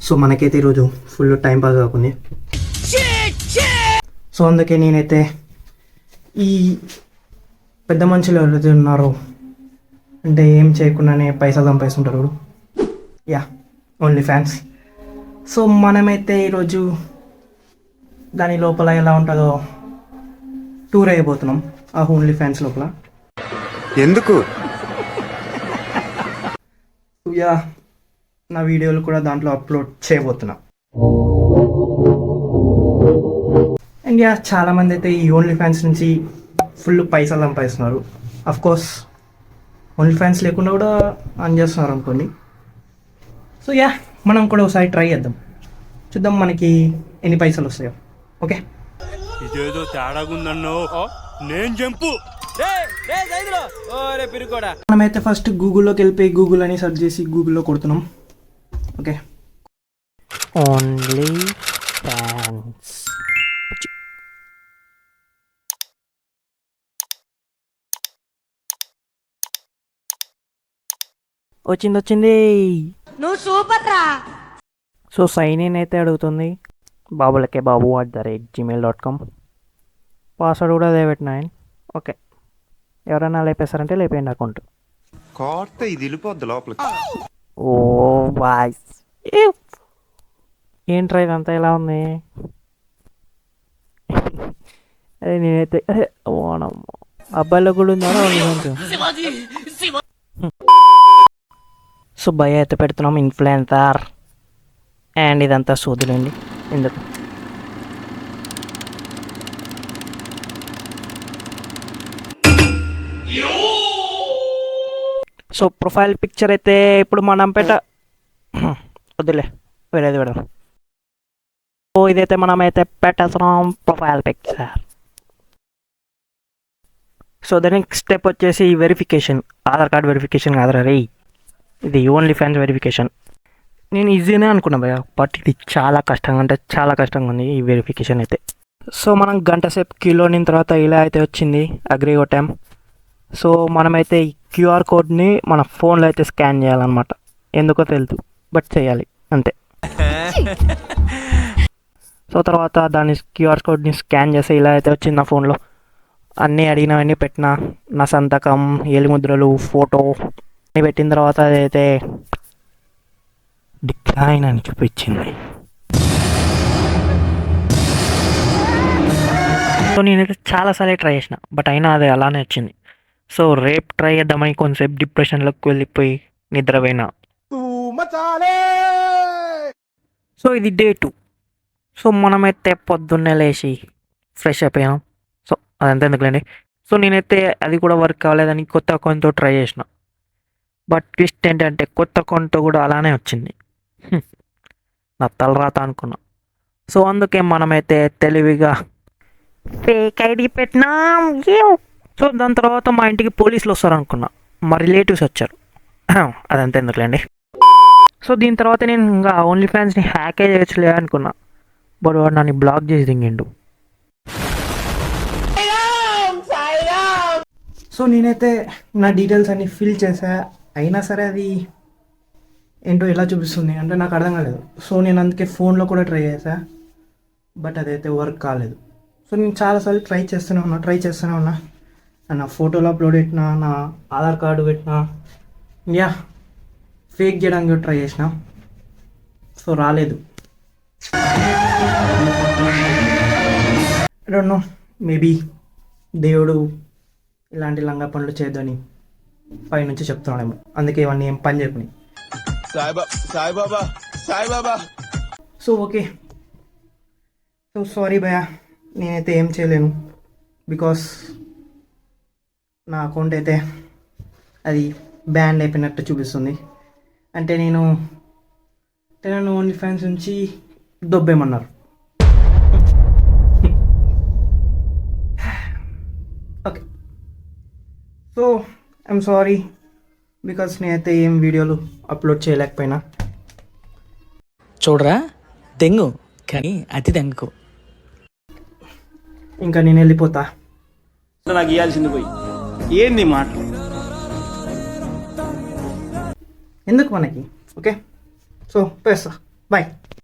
So మనకైతే ఈరోజు full time pass అవుతుంది. సో అందుకే నేనైతే ఈ పెద్ద మనుషులు ఎవరైతే ఉన్నారో అంటే ఏం చేయకుండానే పైసలు సంపాదిస్తుంటారు, యా ఓన్లీ ఫ్యాన్స్. సో మనమైతే ఈరోజు దాని లోపల ఎలా ఉంటుందో టూర్ అయిపోతున్నాం ఆ ఓన్లీ ఫ్యాన్స్ లోపల. ఎందుకు? యా నా వీడియోలు కూడా దాంట్లో అప్లోడ్ చేయబోతున్నా. అండ్ యా చాలామంది అయితే ఈ ఓన్లీ ఫ్యాన్స్ నుంచి ఫుల్ పైసలు సంపాదిస్తున్నారు. కోర్స్ ఓన్లీ ఫ్యాన్స్ లేకుండా కూడా ఆన్ చేస్తున్నారు అనుకోండి. సో యా మనం కూడా ఒకసారి ట్రై చేద్దాం, చూద్దాం మనకి ఎన్ని పైసలు వస్తాయో. ఓకే, ఇదేదో తేడాగుందన్నో నేను జంపు. మనమైతే ఫస్ట్ గూగుల్లోకి వెళ్ళిపోయి గూగుల్ అని సెర్చ్ చేసి గూగుల్లో కొడుతున్నాం. Okay, OnlyFans. వచ్చింది. నువ్వు సూపర్ రా. సో సైన్ ఇన్ అయితే అడుగుతుంది, babu@gmail.com. పాస్వర్డ్ కూడా అదే పెట్టిన. ఓకే, ఎవరైనా లేపేస్తారంటే లేపేయండి అకౌంట్. కోర్త ఇది వెళ్ళిపోద్ది లోపలికి. ఓ వాయిస్ ఏంట్రా ఇదంతా ఎలా ఉంది? అదే నేనైతే ఓనమ్మ అబ్బాయిలో కూడా ఉందా? సో భయ అయితే పెడుతున్నాం ఇన్ఫ్లుయెన్సర్. అండ్ ఇదంతా సోదులేండి ఎందుకు. సో ప్రొఫైల్ పిక్చర్ అయితే ఇప్పుడు మనం వద్దులే వేరేది పెడదాం. సో ఇదైతే మనమైతే పెట్టేస్తున్నాం profile picture. So the next step వచ్చేసి వెరిఫికేషన్. ఆధార్ కార్డ్ వెరిఫికేషన్ కాదురా రే, ఇది ఓన్లీ ఫ్యాన్స్ వెరిఫికేషన్. నేను ఈజీనే అనుకున్నా భయ్య, బట్ ఇది చాలా కష్టంగా అంటే చాలా కష్టంగా ఉంది ఈ వెరిఫికేషన్ అయితే. సో మనం గంట సేపు క్యూలో నిన్న తర్వాత ఇలా అయితే వచ్చింది, అగ్రీ కొట్టాం. సో మనమైతే ఈ క్యూఆర్ కోడ్ని మన ఫోన్లో అయితే స్కాన్ చేయాలన్నమాట. ఎందుకో తెలుసు బట్ చేయాలి అంతే. సో తర్వాత దాని క్యూఆర్ కోడ్ని స్కాన్ చేసి ఇలా అయితే వచ్చింది నా ఫోన్లో. అన్నీ అడిగినవన్నీ పెట్టిన, నా సంతకం, ఏలిముద్రలు, ఫోటో అన్నీ పెట్టిన తర్వాత అదైతే డిక్లైన్ అని చూపించింది. సో నేనైతే చాలాసార్లు ట్రై చేసిన బట్ అయినా అది అలానే వచ్చింది. సో రేపు ట్రై చేద్దామని కొంతసేపు డిప్రెషన్లోకి వెళ్ళిపోయి నిద్రపోయినా. సో ఇది డే 2. సో మనమైతే పొద్దున్నే లేచి ఫ్రెష్ అయిపోయాం. సో అదంతా ఎందుకులేండి. సో నేనైతే అది కూడా వర్క్ కాలేదని కొత్త అకౌంట్తో ట్రై చేసిన. బట్ ట్విస్ట్ ఏంటంటే కొత్త అకౌంట్తో కూడా అలానే వచ్చింది. నా తలరాత అనుకున్నా. సో అందుకే మనమైతే తెలివిగా ఫేక్ ఐడి పెట్టినాం. సో దాని తర్వాత మా ఇంటికి పోలీసులు వస్తారు అనుకున్నా, మా రిలేటివ్స్ వచ్చారు. అదంతా ఎందుకులేండి. సో దీని తర్వాత నేను ఇంకా ఓన్లీ ఫ్యాన్స్ని హ్యాకే చేయొచ్చులే అనుకున్నా, బట్ వాడు నన్ను బ్లాక్ చేసి దింగిండు. సో నేనైతే నా డీటెయిల్స్ అన్ని ఫిల్ చేసా, అయినా సరే అది ఏంటో ఎలా చూపిస్తుంది అంటే నాకు అర్థం కాలేదు. సో నేను అందుకే ఫోన్లో కూడా ట్రై చేసా, బట్ అదైతే వర్క్ కాలేదు. సో నేను చాలాసార్లు ట్రై చేస్తూనే ఉన్నా. నా ఫోటోలు అప్లోడ్ పెట్టినా, నా ఆధార్ కార్డు పెట్టినా, యా ఫేక్ చేయడానికి ట్రై చేసిన. సో రాలేదు. ఐ డోంట్ నో, మేబీ దేవుడు ఇలాంటి లంగా పనులు చేయొద్దని పై నుంచి చెప్తున్నాడేమో, అందుకే ఇవన్నీ ఏం పని చెప్పని. సో ఓకే, సో సారీ భయ్య, నేనైతే ఏం చేయలేను. బికాస్ నా అకౌంట్ అయితే అది బ్యాన్ అయిపోయినట్టు చూపిస్తుంది. అంటే నన్ను ఓన్లీ ఫ్యాన్స్ నుంచి దొబ్బేమన్నారు. Okay, so I'm sorry because నేనైతే ఏం వీడియోలు అప్లోడ్ చేయలేకపోయినా. చూడరా దెంగు కానీ అతి దెంగకు. ఇంకా నేను వెళ్ళిపోతా. నాకు ఇవ్వాల్సింది పోయి ఏంది మాట ఎందుకు మనకి. ఓకే, సో పేస్తా బాయ్.